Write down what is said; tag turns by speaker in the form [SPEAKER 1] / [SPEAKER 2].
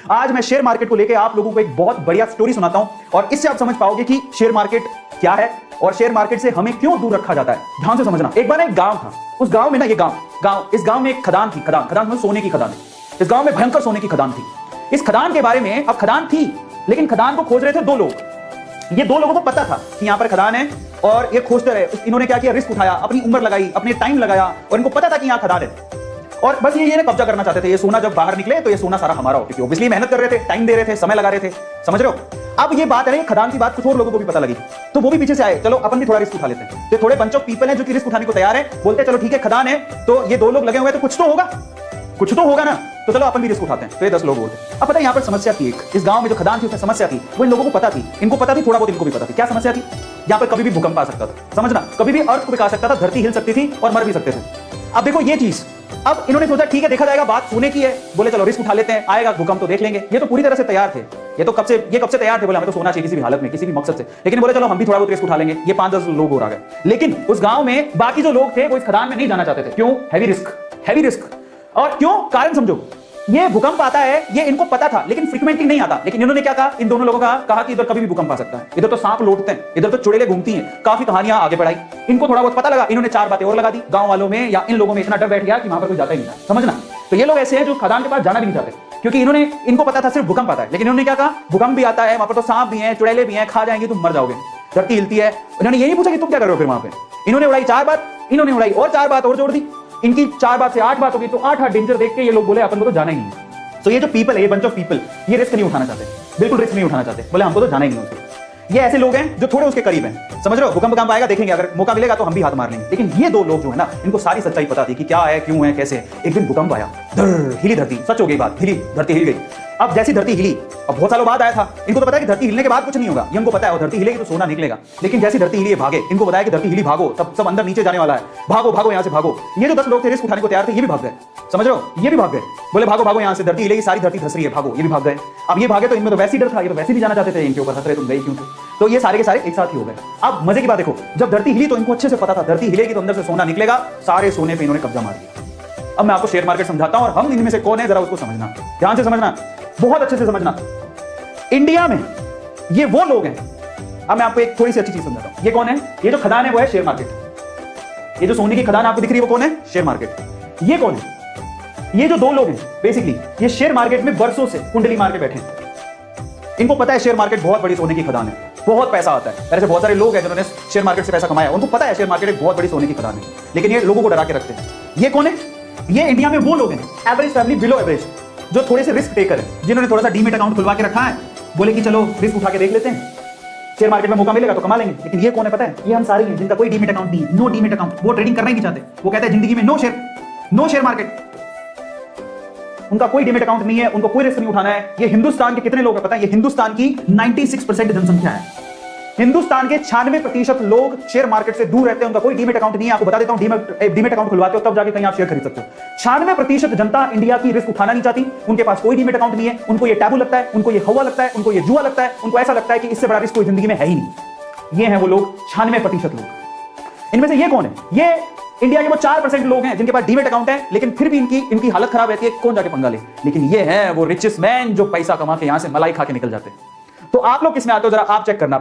[SPEAKER 1] आज मैं share market को लेकर आप लोगों को एक बहुत बढ़िया स्टोरी सुनाता हूं और इससे आप समझ पाओगे कि शेयर मार्केट क्या है और शेयर मार्केट से हमें क्यों दूर रखा जाता है। ध्यान से समझना। एक बार एक गांव था। उस गांव में ना, ये गांव इस गांव में एक खदान थी। खदान में सोने की खदान है। इस गांव में भयंकर सोने की खदान थी। इस खदान के बारे में, अब खदान थी लेकिन खदान को खोज रहे थे दो लोग। ये दो लोगों को पता था कि यहां पर खदान है और ये खोजते रहे। इन्होंने क्या किया, रिस्क उठाया, अपनी उम्र लगाई, अपने टाइम लगाया और इनको पता था कि यहां खदान है और बस ये कब्जा करना चाहते थे। ये सोना जब बाहर निकले तो ये सोना सारा हमारा हो, क्योंकि ऑब्वियसली मेहनत कर रहे थे, टाइम दे रहे थे, समय लगा रहे थे। समझ रहे हो। अब ये बात है ना, खदान की बात कुछ और लोगों को भी पता लगी तो वो भी पीछे से आए, चलो अपन भी थोड़ा रिस्क उठा लेते हैं। तो थोड़े बंच ऑफ पीपल हैं जो कि रिस्क उठाने को तैयार है। बोलते चलो ठीक है, खदान है तो ये दो लोग लगे हुए हैं तो कुछ तो होगा ना, तो चलो अपन भी रिस्क उठाते हैं। तो ये 10 लोग बोलते। अब पता है यहाँ पर समस्या थी एक। इस गांव में जो खदान थी उसमें समस्या थी, वो इन लोगों को पता थी, इनको पता थी, थोड़ा बहुत इनको भी पता थी। क्या समस्या थी? यहाँ पर कभी भी भूकंप आ सकता था। समझना, कभी भी अर्थ को बिका सकता था, धरती हिल सकती थी और मर भी सकते थे। अब देखो ये चीज, अब इन्होंने सोचा ठीक है देखा जाएगा, बात सोने की है, बोले चलो रिस्क उठा लेते हैं, आएगा भूकंप तो देख लेंगे। ये तो पूरी तरह से तैयार थे। ये कब से तैयार थे, बोले हमें तो सोना चाहिए किसी भी हालत में, किसी भी मकसद से। लेकिन बोले चलो हम भी थोड़ा बहुत रिस्क उठा लेंगे। ये 5-10 लोग और आ गए। लेकिन उस गांव में बाकी जो लोग थे वो इस खदान में नहीं जाना चाहते थे। क्यों? Heavy risk. और क्यों? कारण समझो। ये भूकंप आता है, ये इनको पता था, लेकिन फ्रीक्वेंटली नहीं आता। लेकिन इन्होंने क्या कहा, इन दोनों लोगों का कहा कि इधर कभी भी भूकंप आ सकता है, इधर तो सांप लौटते हैं, इधर तो चुड़ैलें घूमती हैं। काफी कहानियां आगे बढ़ाई। इनको थोड़ा बहुत पता लगा, इन्होंने 4 बातें और लगा दी। गांव वालों में या इन लोगों में इतना डर बैठ गया कि वहां पर कोई जाता ही नहीं था। समझना। तो ये लोग ऐसे हैं जो खदान के पास जाना भी नहीं चाहते, क्योंकि इनको पता था सिर्फ भूकंप आता है। लेकिन इन्होंने क्या कहा, भूकंप भी आता है, वहां पर तो सांप भी है, चुड़ैलें भी हैं, खा जाएंगे, तुम मर जाओगे, धरती हिलती है। उन्होंने ये नहीं पूछा कि तुम क्या कर रहे हो फिर वहां पे। इन्होंने उड़ाई 4 बात, इन्होंने उड़ाई और 4 बात और जोड़ दी। इनकी 4 बात से 8 बात होगी, तो 8 डेंजर देख के ये लोग बोले अपन को तो जाना ही नहीं है। तो ये जो पीपल है, ये बंच ऑफ पीपल, ये रिस्क नहीं उठाना चाहते, बिल्कुल रिस्क नहीं उठाना चाहते। बोले हमको तो जाना ही नहीं उसको। ये ऐसे लोग हैं जो थोड़े उसके करीब हैं। समझ रहे हो। भूकंप आएगा, देखेंगे, अगर मौका मिलेगा तो हम भी हाथ मार लेंगे। लेकिन ये दो लोग जो है ना, इनको सारी सच्चाई पता थी कि क्या है, क्यों है, कैसे। एक दिन भूकंप आया, हिली धरती, सच हो गई बात, धरती हिल गई। अब जैसी धरती हिली, अब बहुत सालों बाद आया था, इनको तो पता है कि धरती हिलने के बाद कुछ नहीं होगा, ये हमको पता है, और धरती हिलेगी तो सोना निकलेगा। लेकिन जैसी धरती हिली भागे, इनको बताया कि धरती हिली भागो, सब अंदर नीचे जाने वाला है, भागो यहां से भागो। ये जो 10 लोग थे रिस्क उठाने को तैयार थे, ये भी भाग गए। समझ रहे हो। ये भी भाग गए, बोले भागो यहां से, धरती हिलेगी, सारी धरती धस रही है, भागो। ये भी भाग गए। अब ये भागे तो इनमें तो वैसे ही डर था, ये तो वैसे नहीं जाना चाहते थे, इनके ऊपर हंस रहे तुम गए क्यों थे। तो ये सारे के सारे एक साथ ही हो गए। अब मजे की बात देखो, जब धरती हिली तो इनको अच्छे से पता था धरती हिलेगी तो अंदर से सोना निकलेगा। सारे सोने पे इन्होंने कब्जा मार लिया। अब मैं आपको शेयर मार्केट समझाता हूं और हम इनमें से कौन है जरा उसको समझना, ध्यान से समझना, बहुत अच्छे से समझना। इंडिया में ये वो लोग हैं। अब मैं आपको एक थोड़ी सी अच्छी चीज समझाता हूं। ये कौन है? ये जो खदान है वो है शेयर मार्केट। ये जो सोने की खदान आपको दिख रही है वो कौन है? Share market. ये कौन है? ये जो दो लोग हैं बेसिकली, ये शेयर मार्केट में बरसों से कुंडली मार के बैठे हैं। इनको पता है शेयर मार्केट बहुत बड़ी सोने की खदान है, बहुत पैसा आता है। ऐसे बहुत सारे लोग हैं जिन्होंने शेयर मार्केट से पैसा कमाया, उनको पता है शेयर मार्केट एक बहुत बड़ी सोने की खदान है, लेकिन ये लोगों को डरा के रखते हैं। ये कौन है? ये इंडिया में वो लोग हैं, एवरेज फैमिली, बिलो एवरेज, जो थोड़े से रिस्क टेकर है, जिन्होंने थोड़ा सा डीमेट अकाउंट खुलवा के रखा है, बोले कि चलो रिस्क उठा के देख लेते हैं, शेयर मार्केट में मौका मिलेगा तो कमा लेंगे। लेकिन ये कौन है पता है? ये हम सारे हैं जिनका कोई डीमेट अकाउंट नहीं, नो डीमेट अकाउंट। वो ट्रेडिंग करना ही नहीं चाहते। वो कहते हैं जिंदगी में नो शेयर मार्केट। उनका कोई डीमेट अकाउंट नहीं है, उनको कोई रिस्क नहीं उठाना है। ये हिंदुस्तान के कितने लोग हैं पता है? ये हिंदुस्तान की 96% जनसंख्या है। हिंदुस्तान के 96% लोग शेयर मार्केट से दूर रहते हैं, उनका कोई डीमेट अकाउंट नहीं है। आपको बता देता हूं, डीमेट अकाउंट खुलवाते हो तब जाके कहीं आप शेयर खरीद सकते हो। 96% जनता इंडिया की रिस्क उठाना नहीं चाहती, उनके पास कोई डीमेट अकाउंट नहीं है। उनको ये टैबू लगता है, उनको ये हवा लगता है, उनको ये जुआ लगता है, उनको ऐसा लगता है कि इससे बड़ा रिस्क कोई जिंदगी में है ही नहीं। ये हैं वो लोग, 96% लोग। इनमें से ये कौन है? ये इंडिया के वो 4% लोग हैं जिनके पास डीमेट अकाउंट है, लेकिन फिर भी इनकी हालत खराब रहती है, कौन जाके पंगा ले। लेकिन ये है वो रिचेस्ट मैन जो पैसा कमा के यहां से मलाई खा के निकल जाते हैं। तो आप लोग किसमें आते हो जरा आप चेक करना।